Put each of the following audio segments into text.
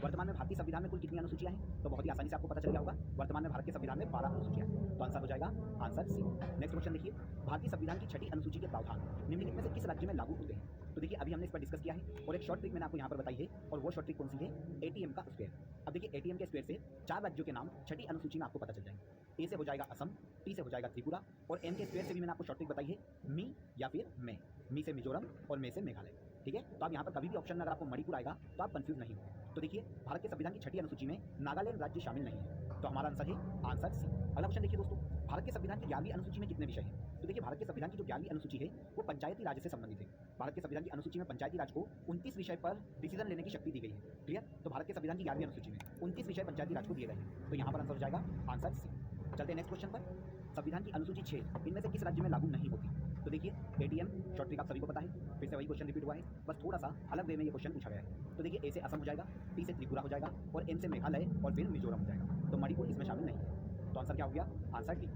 वर्तमान में भारतीय संविधान में कुल कितनी अनुसूचियां हैं? तो बहुत ही आसानी से आपको पता चल गया होगा, वर्तमान में भारत के संविधान में 12 अनुसूचियां हैं। तो आंसर हो जाएगा आंसर सी। नेक्स्ट क्वेश्चन देखिए, भारतीय संविधान की 6ठी अनुसूची के प्रावधान निम्नलिखित में से किस राज्य में लागू होते हैं? तो देखिए अभी हमने इस पर डिस्कस किया है और एक शॉर्ट ट्रिक मैंने आपको यहाँ पर बताई है, और वो शॉर्ट ट्रिक कौन सी है? एटीएम का स्क्वायर। अब देखिए एटीएम के स्क्वायर से 4 राज्यों के नाम 6ठी अनुसूची में आपको पता चल जाएंगे। ए से हो जाएगा असम, टी से हो जाएगा त्रिपुरा, और एम के स्क्वायर से भी मैंने आपको शॉर्ट ट्रिक बताई है, मी या फिर मे। मी से मिजोरम और मे से मेघालय। ठीक है, तो आप यहाँ पर कभी भी ऑप्शन में अगर आपको मणिपुर आएगा तो आप कंफ्यूज नहीं होंगे। तो देखिए भारत के संविधान की 6ठी अनुसूची में नागालैंड राज्य शामिल नहीं है, तो हमारा आंसर है आंसर सी। अगला क्वेश्चन देखिए दोस्तों, भारत के संविधान की 11वीं अनुसूची में कितने विषय हैं? तो देखिए भारत के संविधान की जो 11वीं अनुसूची है वो पंचायती राज से संबंधित है। भारत के संविधान की अनुसूची में पंचायती राज को 29 विषय पर डिसीजन लेने की शक्ति दी गई है। क्लियर? तो भारत के संविधान की 11वीं अनुसूची में 29 विषय पंचायती राज को दिए गए हैं, तो यहाँ पर आंसर हो जाएगा आंसर सी। चलते हैं नेक्स्ट क्वेश्चन पर। संविधान की अनुसूची 6 इनमें से किस राज्य में लागू नहीं होती? तो देखिए एटीएम शॉर्ट ट्रिक आप सभी को पता है, फिर से वही क्वेश्चन रिपीट हुआ है, बस थोड़ा सा अलग वे में ये क्वेश्चन पूछा गया है। तो देखिए ए से असम हो जाएगा, टी से त्रिपुरा हो जाएगा, और एम से मेघालय और फिर मिजोरम हो जाएगा। तो मणिपुर इसमें शामिल नहीं है, तो आंसर क्या हो गया? Answer D.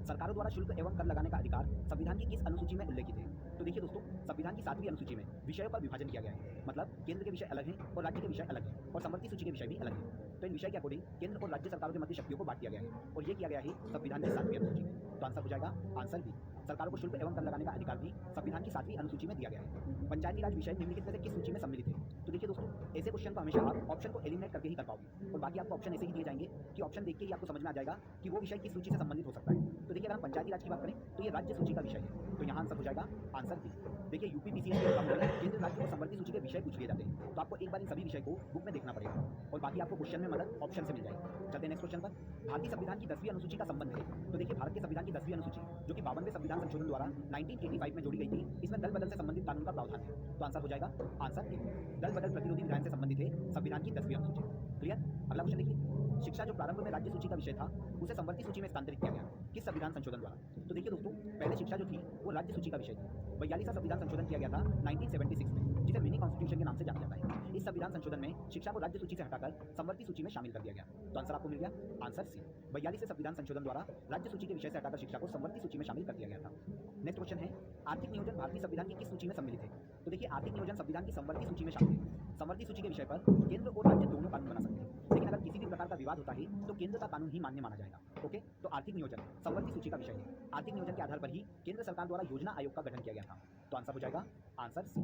सरकारों द्वारा शुल्क एवं कर लगाने का अधिकार संविधान की किस अनुसूची में उल्लेखित है? तो देखिए दोस्तों संविधान की 7वीं अनुसूची में विषयों का विभाजन किया गया है, मतलब केंद्र के विषय अलग हैं और राज्य के विषय अलग हैं, और समवर्ती सूची के विषय भी अलग हैं। तो इन विषय के अकॉर्डिंग केंद्र और राज्य सरकारों के मध्य शक्तियों को बांट दिया गया है, और ये किया गया है संविधान की 7वीं अनुसूची में। तो आंसर हो जाएगा आंसर बी। सरकारों को शुल्क एवं कर लगाने का अधिकार भी संविधान की 7वीं अनुसूची में दिया गया है। पंचायती राज विषय निम्नलिखित में से किस सूची में सम्मिलित है? तो देखिए दोस्तों ऐसे क्वेश्चन को हमेशा आप ऑप्शन को एलिमिनेट करके ही कर पाओगे, और बाकी आपको ऑप्शन ऐसे ही दिए जाएंगे कि ऑप्शन देख के ही आपको समझ में आ जाएगा कि वो विषय किस सूची से संबंधित हो सकता है। तो देखिए अगर हम पंचायती राज की बात करें तो ये राज्य सूची का विषय है, तो यहाँ आंसर हो जाएगा आंसर बी। देखिए यूपीपीसीएस के एग्जाम में केंद्र राज्य और समवर्ती सूची के विषय पूछ लिए जाते हैं, तो आपको एक बार इन सभी विषय को बुक में देखना पड़ेगा, और बाकी आपको क्वेश्चन में मदद ऑप्शन से मिल जाएगी। चलते हैं नेक्स्ट क्वेश्चन पर। भारतीय संविधान की 10वीं अनुसूची का संबंध है? तो देखिए भारत के संविधान की 10वीं अनुसूची जो कि 52वें संविधान संशोधन द्वारा 1985 में जोड़ी गई थी, इसमें दल बदल से संबंधित कानून का प्रावधान है, तो आंसर हो जाएगा आंसर ए। दल बदल प्रतिरोधी विधान से संबंधित है संविधान की 10वीं अनुसूची। क्लियर? अगला क्वेश्चन देखिए, शिक्षा जो प्रारंभ में राज्य सूची का विषय था उसे संवर्ती सूची में स्थानांतरित किया गया किस संविधान संशोधन द्वारा? तो देखिए दोस्तों पहले शिक्षा जो थी वो राज्य सूची का विषय थी। 42वां संविधान संशोधन किया गया था 1976 में, जिसे मिनी कॉन्स्टिट्यूशन के नाम से जाना जाता है। इस संविधान संशोधन में शिक्षा को राज्य सूची से हटाकर संवर्ती सूची में शामिल कर दिया गया, तो आंसर आपको मिल गया आंसर सी। 42वें संविधान संशोधन द्वारा राज्य सूची के विषय से हटाकर शिक्षा को संवर्ती सूची में शामिल कर दिया गया था। नेक्स्ट क्वेश्चन है, आर्थिक नियोजन भारतीय संविधान की किस सूची में सम्मिलित है? तो देखिए आर्थिक नियोजन संविधान की संवर्ती सूची में शामिल है। संवर्ती सूची के विषय पर केंद्र और राज्य दोनों कानून बना सकते हैं, लेकिन अगर किसी भी प्रकार का विवाद होता है तो केंद्र का कानून ही मान्य माना जाएगा। ओके, तो आर्थिक नियोजन संवर्ती सूची का विषय है। आर्थिक नियोजन के आधार पर ही केंद्र सरकार द्वारा योजना आयोग का गठन किया गया था, तो आंसर हो जाएगा आंसर सी।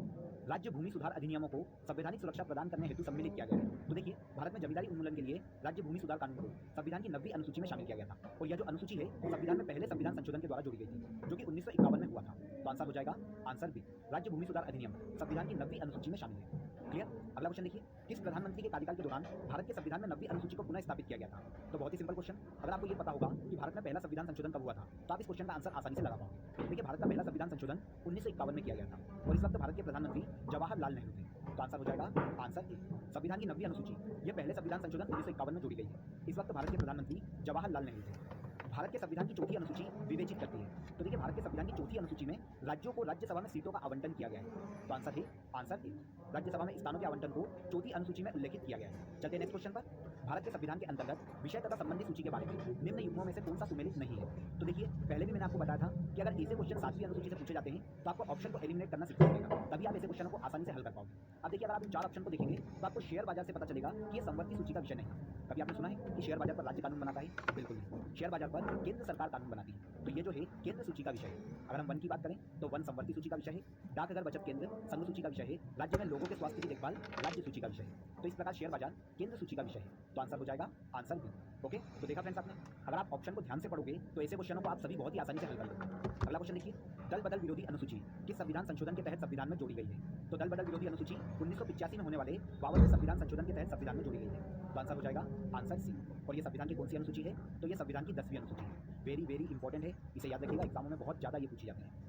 राज्य भूमि सुधार अधिनियमों को संवैधानिक सुरक्षा प्रदान करने हेतु सम्मिलित किया गया है। तो देखिए भारत में जमींदारी उन्मूलन के लिए राज्य भूमि सुधार कानून को संविधान की 9वीं अनुसूची में शामिल किया गया था, और यह जो अनुसूची है संविधान में पहले संविधान संशोधन के द्वारा जोड़ी गई थी जो कि 1951 में हुआ था, तो आंसर हो जाएगा आंसर बी। राज्य भूमि सुधार अधिनियम संविधान की 9वीं अनुसूची में शामिल है। क्लियर? अगला क्वेश्चन देखिए, किस प्रधानमंत्री के कार्यकाल के दौरान भारत के संविधान में 9वीं अनुसूची को पुनः स्थापित किया गया था? तो बहुत ही सिंपल क्वेश्चन, अगर आपको ये पता होगा कि भारत में पहला संविधान संशोधन कब हुआ था तो आप इस क्वेश्चन का आंसर आसानी से लगा पाओगे। देखिए भारत का पहला संविधान संशोधन 1951 में किया गया था, और इस वक्त भारत के प्रधानमंत्री जवाहरलाल नेहरू थे, तो आंसर हो जाएगा आंसर ए। संविधान की 9वीं अनुसूची यह पहले संविधान संशोधन 1951 में जोड़ी गई है। इस वक्त भारत के प्रधानमंत्री जवाहरलाल नेहरू थे। भारत के संविधान की 4थी अनुसूची विवेचित करती है, तो देखिए भारत के संविधान की 4थी अनुसूची में राज्यों को राज्यसभा में सीटों का आवंटन किया गया है, तो आंसर है आंसर ए। राज्यसभा में स्थानों के आवंटन को 4थी अनुसूची में उल्लेखित किया गया है। चलते हैं नेक्स्ट क्वेश्चन पर। भारत के संविधान के अंतर्गत विषय तथा संबंधी सूची के बारे में निम्न युग्मों में से कौन सा सुमेलित नहीं है? तो देखिए पहले भी मैंने आपको बताया था कि अगर ऐसे क्वेश्चन 7वीं अनुसूची से पूछे जाते हैं तो आपको ऑप्शन को एलिमिनेट करना सीखना पड़ेगा, तभी आप ऐसे क्वेश्चन को आसानी से हल कर पाओगे। अब देखिए अगर आप इन 4 ऑप्शन को देखेंगे तो आपको शेयर बाजार से पता चलेगा कि ये संवर्ती सूची का विषय नहीं है। कभी आपने सुना है कि शेयर बाजार पर राज्य कानून बनाता है? बिल्कुल नहीं, शेयर बाजार पर केंद्र सरकार कानून बनाती है, तो ये जो है केंद्र सूची का विषय है। अगर हम वन की बात करें तो वन संवर्ती सूची का विषय है। डाकघर बचत केंद्र संघ सूची का विषय है। राज्य में लोगों के स्वास्थ्य की देखभाल राज्य सूची का विषय है। तो इस प्रकार शेयर बाजार केंद्र सूची का विषय है, तो आंसर हो जाएगा आंसर बी। ओके, तो देखा फ्रेंड्स आपने, अगर आप ऑप्शन को ध्यान से पढ़ोगे तो ऐसे क्वेश्चनों को आप सभी बहुत ही आसानी से हल कर लोगे। अगला क्वेश्चन देखिए, दल बदल विरोधी अनुसूची किस संविधान संशोधन के तहत संविधान में जोड़ी गई है? तो दल बदल विरोधी अनुसूची 1985 में होने वाले 52वें संविधान संशोधन के तहत संविधान में जोड़ी गई है, तो आंसर हो जाएगा आंसर सी। और ये संविधान की कौन सी अनुसूची है? तो ये संविधान की 10वीं अनुसूची है। वेरी इंपॉर्टेंट है, इसे याद रखिएगा, एग्जामों में बहुत ज़्यादा ये पूछी जाती है।